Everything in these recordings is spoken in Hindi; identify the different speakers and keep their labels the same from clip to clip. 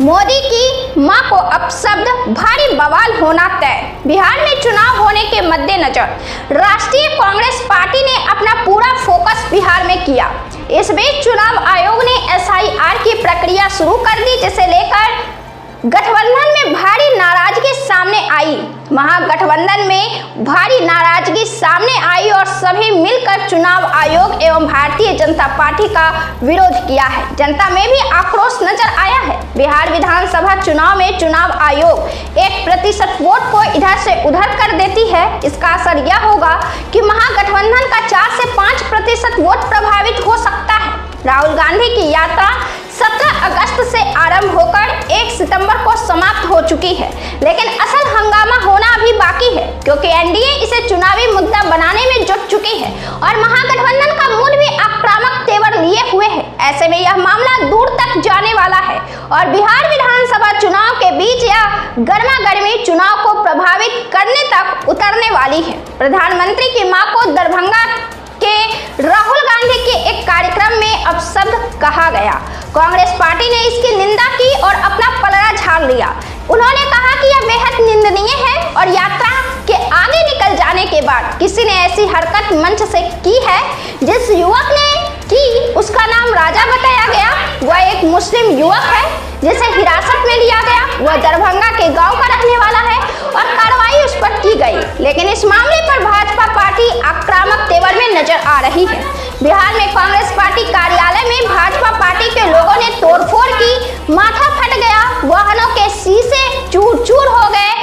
Speaker 1: मोदी की मां को अपशब्द, भारी बवाल होना तय। बिहार में चुनाव होने के मद्देनजर राष्ट्रीय कांग्रेस पार्टी ने अपना पूरा फोकस बिहार में किया। इस बीच चुनाव आयोग ने SIR की प्रक्रिया शुरू कर दी, जिसे लेकर गठबंधन में भारी नाराजगी सामने आई। महागठबंधन में भारी नाराजगी सामने आई और सभी मिलकर चुनाव आयोग एवं भारतीय जनता पार्टी का विरोध किया है। जनता में भी आक्रोश नजर आया है। बिहार विधानसभा चुनाव में चुनाव आयोग 1% वोट को इधर से उधर कर देती है। इसका असर यह होगा कि महागठबंधन का 4 से 5% वोट प्रभावित हो सकता है। राहुल गांधी की यात्रा 17 अगस्त से आरंभ होकर 1 सितंबर को समाप्त हो चुकी है, लेकिन असल हंगामा होना अभी बाकी है, क्योंकि NDA इसे चुनावी मुद्दा बनाने में जुट चुकी है और महागठबंधन का मूड भी आक्रामक तेवर लिए हुए है। ऐसे में यह मामला दूर तक जाने वाला है और बिहार विधानसभा चुनाव के बीच यह गर्मा गर्मी चुनाव को प्रभावित करने तक उतरने वाली है। प्रधानमंत्री की मां को दरभंगा के राहुल गांधी के एक कार्यक्रम में अपशब्द कहा गया। कांग्रेस पार्टी ने इसकी निंदा की और अपना पलड़ा झाड़ लिया। उन्होंने कहा कि यह बेहद निंदनीय है और यात्रा के आगे निकल जाने के बाद किसी ने ऐसी हरकत मंच से की है। जिस युवक ने की उसका नाम राजा बताया गया। वह एक मुस्लिम युवक है जिसे हिरासत में लिया गया। वह दरभंगा के गांव का रहने वाला है और कार्रवाई उस पर की गई, लेकिन इस मामले पर भाजपा पार्टी आक्रामक तेवर में नजर आ रही है। बिहार में कांग्रेस पार्टी कार्यालय में भाजपा पार्टी के लोगों ने तोड़फोड़ की, माथा फट गया, वाहनों के शीशे चूर-चूर हो गए।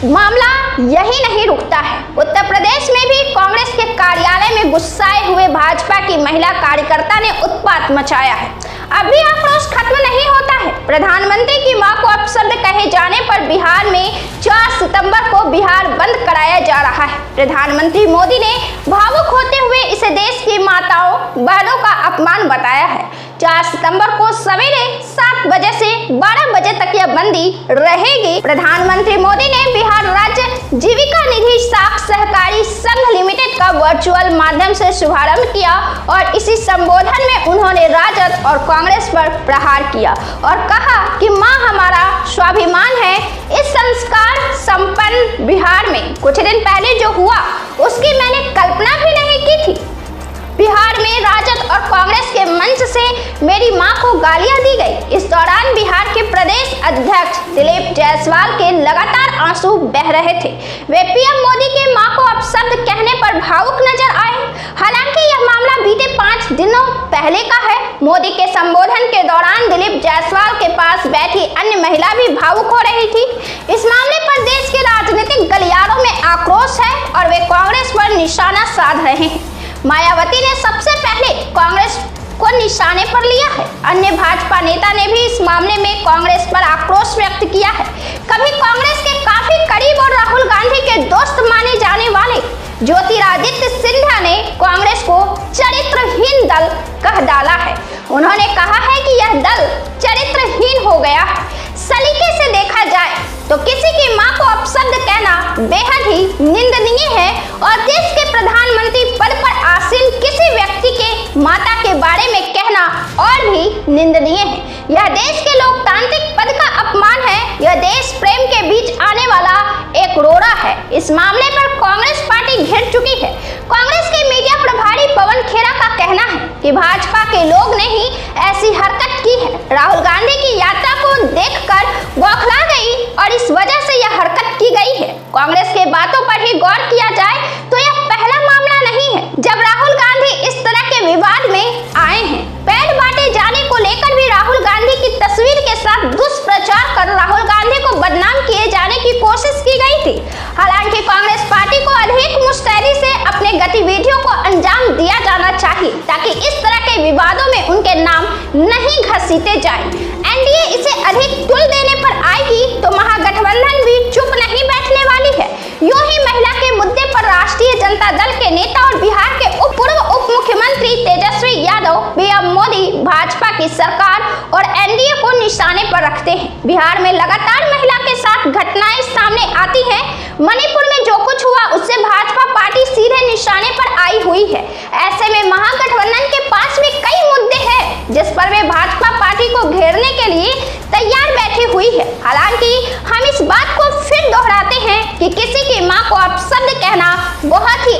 Speaker 1: मामला यही नहीं रुकता है। उत्तर प्रदेश में भी कांग्रेस के कार्यालय में गुस्साए हुए भाजपा की महिला कार्यकर्ता ने उत्पात मचाया है। अभी आक्रोश खत्म नहीं होता है। प्रधानमंत्री की मां को अपशब्द कहे जाने पर बिहार में 4 सितंबर को बिहार बंद कराया जा रहा है। प्रधानमंत्री मोदी ने भावुक होते हुए इसे देश की माताओं बहनों का अपमान बताया है। 4 सितंबर को सवेरे 7 बजे से 12 बजे तक यह बंदी रहेगी। प्रधानमंत्री मोदी ने बिहार राज्य जीविका निधि साख सहकारी संघ लिमिटेड का वर्चुअल माध्यम से शुभारंभ किया और इसी संबोधन में उन्होंने राजद और कांग्रेस पर प्रहार किया और कहा कि मां हमारा स्वाभिमान है। इस संस्कार संपन्न बिहार में कुछ दिन पहले जो हुआ उसकी मैंने कल्पना भी नहीं की थी। बिहार में राजद और कांग्रेस के मंच से मेरी मां को गालियां दी गई। इस दौरान बिहार के प्रदेश अध्यक्ष दिलीप जायसवाल के लगातार आंसू बह रहे थे। वे PM मोदी के मां को अपशब्द कहने पर भावुक नजर आए। हालांकि यह मामला बीते 5 दिनों पहले का है। मोदी के संबोधन के दौरान दिलीप जायसवाल के पास बैठी अन्य महिला भी भावुक हो रही थी। इस मामले पर देश के राजनीतिक गलियारों में आक्रोश है और वे कांग्रेस पर निशाना साध रहे हैं। मायावती ने सबसे पहले कांग्रेस को निशाने पर लिया है। अन्य भाजपा नेता ने भी इस मामले में कांग्रेस पर आक्रोश व्यक्त किया है। कभी कांग्रेस के काफी करीब और राहुल गांधी के दोस्त माने जाने वाले ज्योतिरादित्य सिंधिया ने कांग्रेस को चरित्रहीन दल कह डाला है। उन्होंने कहा है कि यह दल चरित्रहीन हो गया है। सलीके से देखा जाए तो किसी की मां को अपशब्द कहना बेहद ही निंदनीय है और देश के प्रधानमंत्री पद पर आसीन किसी व्यक्ति के माता के बारे में कहना और भी निंदनीय है। यह देश के लोकतांत्रिक पद का अपमान है। यह देश प्रेम के बीच आने वाला एक रोड़ा है। इस मामले पर कांग्रेस पार्टी घिर चुकी है। कांग्रेस के मीडिया प्रभारी पवन खेरा का कहना है कि भाजपा के लोग ने ही ऐसी हरकत की है। राहुल गांधी की यात्रा को देखकर बौखला गई और इस वजह से यह हरकत की गई है। कांग्रेस के बातों पर ही गौर किया जाए तो यह पहला मामला नहीं है जब राहुल गांधी इस तरह के विवाद में आए हैं। पैड बांटे जाने को लेकर भी राहुल गांधी की तस्वीर के साथ दुष्प्रचार कर राहुल गांधी को बदनाम किए जाने की कोशिश की गई थी। हालांकि कांग्रेस पार्टी को अधिक मुस्तैदी से अपने गतिविधियों को अंजाम दिया जाना चाहिए ताकि इस तरह के विवादों में उनके नाम नहीं घसीटे जाए। NDA इसे अधिक तुल देने पर आएगी तो महागठबंधन भी चुप नहीं बैठने वाली है। यूं ही महिला के मुद्दे पर राष्ट्रीय जनता दल के नेता और बिहार के पूर्व उप मुख्यमंत्री तेजस्वी यादव PM मोदी, भाजपा की सरकार और NDA को निशाने पर रखते हैं। बिहार में लगातार महिला के साथ घटनाएं सामने आती हैं। मणिपुर में जो कुछ हुआ उससे भाजपा पार्टी सीधे निशाने पर आई हुई है। ऐसे में महागठबंधन के पास भी कई मुद्दे हैं जिस पर वे भाजपा पार्टी को घेरने के लिए तैयार बैठी हुई है। हालांकि हम इस बात को फिर दोहराते हैं कि किसी की मां को अपशब्द कहना बहुत ही